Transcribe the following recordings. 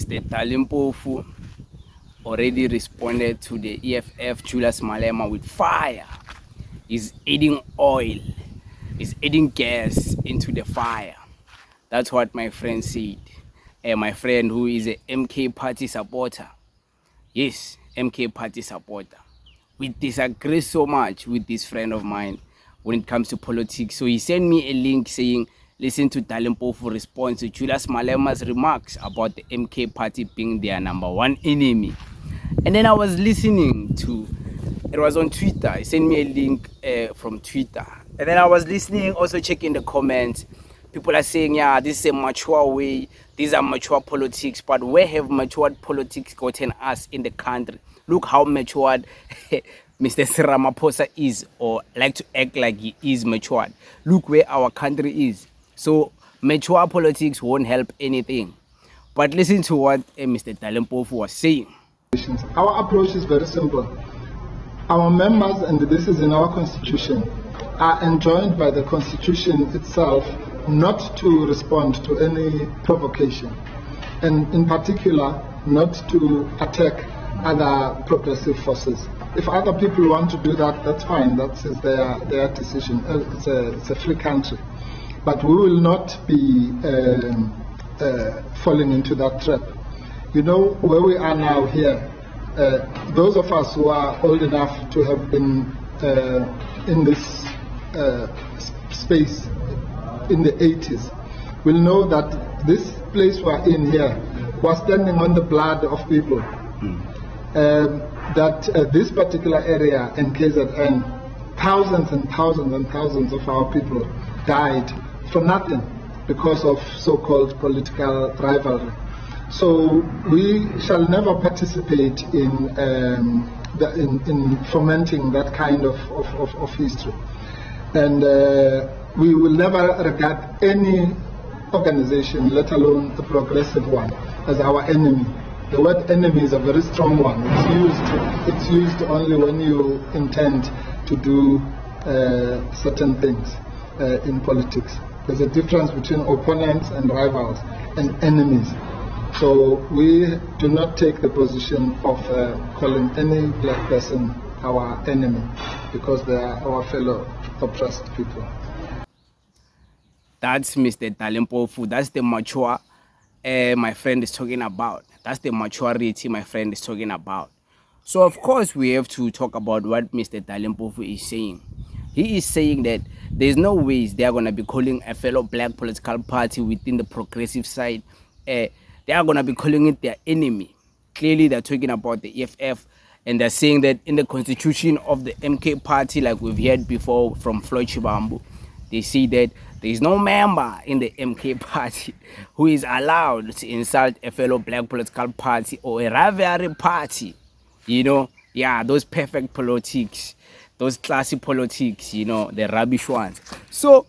Mr. Dali Mpofu already responded to the EFF Julius Malema with fire. He's adding oil, he's adding gas into the fire. That's what my friend said. My friend who is a MK party supporter. Yes, MK party supporter. We disagree so much with this friend of mine when it comes to politics. So he sent me a link saying, listen to Dali Mpofu response to Julius Malema's remarks about the MK party being their number one enemy. And then I was listening to, it was on Twitter. He sent me a link from Twitter. And then I was listening, also checking the comments. People are saying, yeah, this is a mature way. These are mature politics. But where have matured politics gotten us in the country? Look how matured Mr. Ramaphosa is, or like to act like he is matured. Look where our country is. So mature politics won't help anything. But listen to what Mr. Dali Mpofu was saying. Our approach is very simple. Our members, and this is in our constitution, are enjoined by the constitution itself not to respond to any provocation, and in particular not to attack other progressive forces. If other people want to do that, that's fine. That is their decision. It's a free country. But we will not be falling into that trap. You know, where we are now here, those of us who are old enough to have been in this space in the 80s will know that this place we're in here was standing on the blood of people. That this particular area in KZN, thousands and thousands and thousands of our people died for nothing because of so-called political rivalry. So we shall never participate in fomenting that kind of history. And we will never regard any organization, let alone a progressive one, as our enemy. The word enemy is a very strong one. It's used only when you intend to do certain things in politics. There's a difference between opponents and rivals and enemies. So we do not take the position of calling any black person our enemy, because they are our fellow oppressed people. That's Mr. Dali Mpofu. That's the mature my friend is talking about. That's the maturity my friend is talking about. So of course we have to talk about what Mr. Dali Mpofu is saying. He is saying that there's no ways they are going to be calling a fellow black political party within the progressive side. They are going to be calling it their enemy. Clearly they're talking about the EFF, and they're saying that in the constitution of the MK party, like we've heard before from Floyd Shibambu, they say that there is no member in the MK party who is allowed to insult a fellow black political party or a rivalry party. You know, yeah, those perfect politics, those classy politics, you know, the rubbish ones. So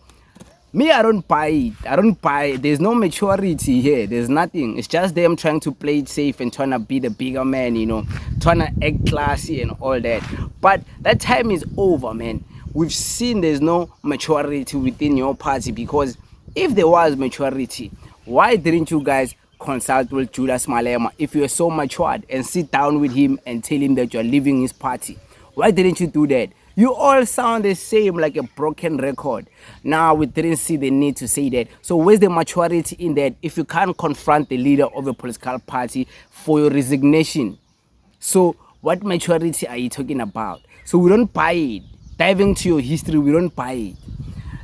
me, I don't buy it. I don't buy it. There's no maturity here. There's nothing. It's just them trying to play it safe and trying to be the bigger man, you know, trying to act classy and all that. But that time is over, man. We've seen there's no maturity within your party, because if there was maturity, why didn't you guys consult with Julius Malema if you're so matured and sit down with him and tell him that you're leaving his party? Why didn't you do that? You all sound the same, like a broken record. Now we didn't see the need to say that. So where's the maturity in that if you can't confront the leader of a political party for your resignation? So what maturity are you talking about? So we don't buy it. Diving to your history, we don't buy it.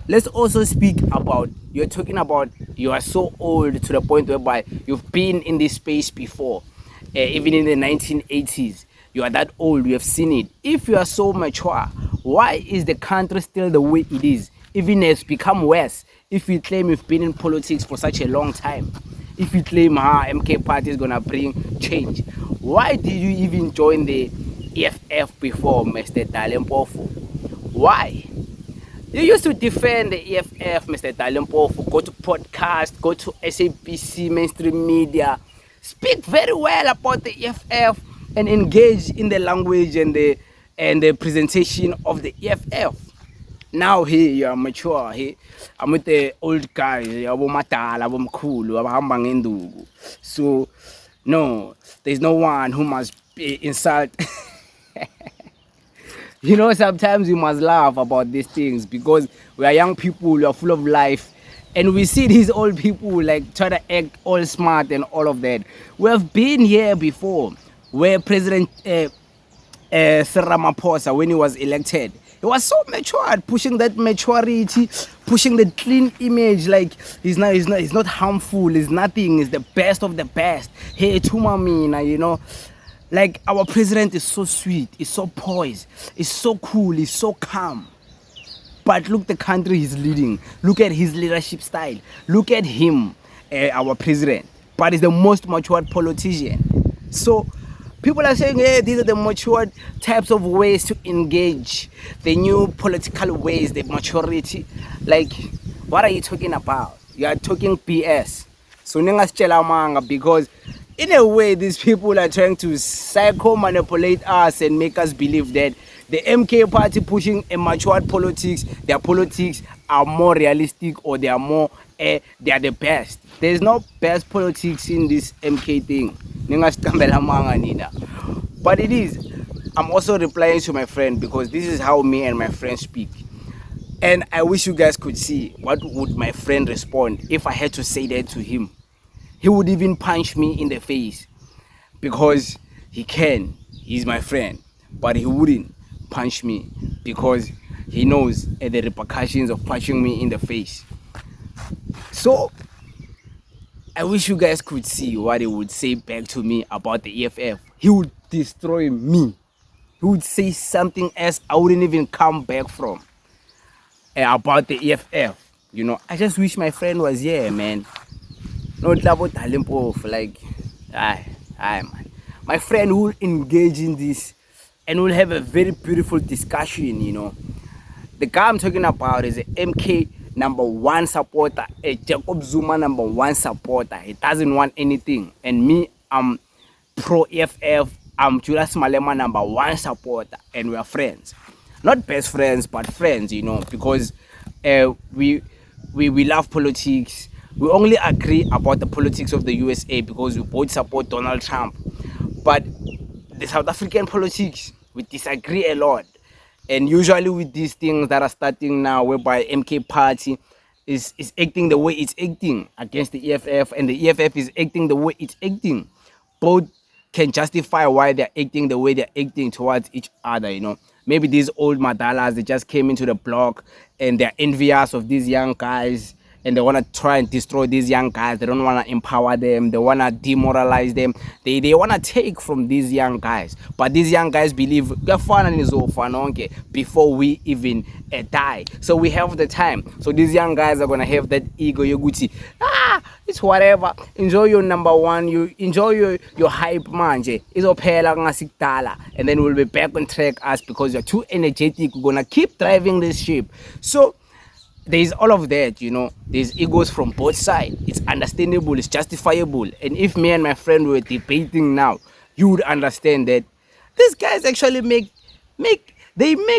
Let's also speak about, you're talking about you are so old to the point whereby you've been in this space before, even in the 1980s. You are that old, you have seen it. If you are so mature, why is the country still the way it is? Even it's become worse. If you claim you've been in politics for such a long time, if you claim MK party is gonna bring change, why did you even join the EFF before, Mr. Dali Mpofu? Why? You used to defend the EFF, Mr. Dali Mpofu, go to podcast, go to SABC, mainstream media, speak very well about the EFF and engage in the language and the presentation of the EFF. Now here you are mature. Here I'm with the old guys, so No, there's no one who must be insult. You know, sometimes we must laugh about these things because we are young people, we are full of life, and we see these old people like try to act all smart and all of that. We have been here before, where President Cyril Ramaphosa, when he was elected, he was so matured, pushing that maturity, pushing the clean image. Like he's not harmful. He's nothing. He's the best of the best. Hey, Tumamina, you know. Like our president is so sweet, he's so poised, he's so cool, he's so calm. But look the country he's leading. Look at his leadership style. Look at him, our president. But he's the most matured politician. So people are saying, hey, these are the matured types of ways to engage, the new political ways, the maturity. Like, what are you talking about? You are talking BS. So because in a way, these people are trying to psycho-manipulate us and make us believe that the MK party pushing a matured politics, their politics are more realistic or they are more, they are the best. There's no best politics in this MK thing. But it is. I'm also replying to my friend because this is how me and my friend speak. And I wish you guys could see what would my friend respond if I had to say that to him. He would even punch me in the face because he can. He's my friend. But he wouldn't punch me because he knows the repercussions of punching me in the face. So I wish you guys could see what he would say back to me about the EFF. He would destroy me. He would say something else I wouldn't even come back from about the EFF. You know, I just wish my friend was here, man. No double Dali Mpofu, like, aye, man. My friend will engage in this and we'll have a very beautiful discussion, you know. The guy I'm talking about is a MK #1 supporter, a Jacob Zuma #1 supporter. He doesn't want anything. And me, I'm pro-EFF, I'm Julius Malema #1 supporter, and we are friends. Not best friends, but friends, you know, because we love politics. We only agree about the politics of the USA because we both support Donald Trump. But the South African politics, we disagree a lot. And usually with these things that are starting now, whereby MK party is acting the way it's acting against the EFF, and the EFF is acting the way it's acting, both can justify why they're acting the way they're acting towards each other, you know. Maybe these old madalas, they just came into the block and they're envious of these young guys and they want to try and destroy these young guys. They don't want to empower them. They want to demoralize them. They want to take from these young guys. But these young guys believe before we even die. So we have the time. So these young guys are going to have that ego. It's whatever. Enjoy your #1. You enjoy your hype manje. And then we'll be back on track us because you're too energetic. We're going to keep driving this ship. So there's all of that, you know. There's egos from both sides. It's understandable, it's justifiable. And if me and my friend were debating now, you would understand that these guys actually make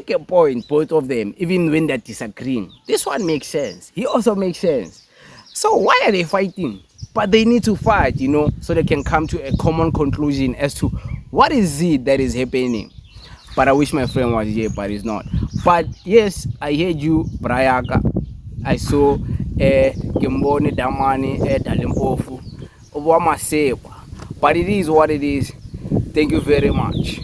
a point, both of them, even when they're disagreeing. This one makes sense. He also makes sense. So why are they fighting? But they need to fight, you know, so they can come to a common conclusion as to what is it that is happening. But I wish my friend was here, but he's not. But yes, I heard you, Brayaka. I saw Gimboni Damani, Dali Mpofu, Obama Seba. But it is what it is. Thank you very much.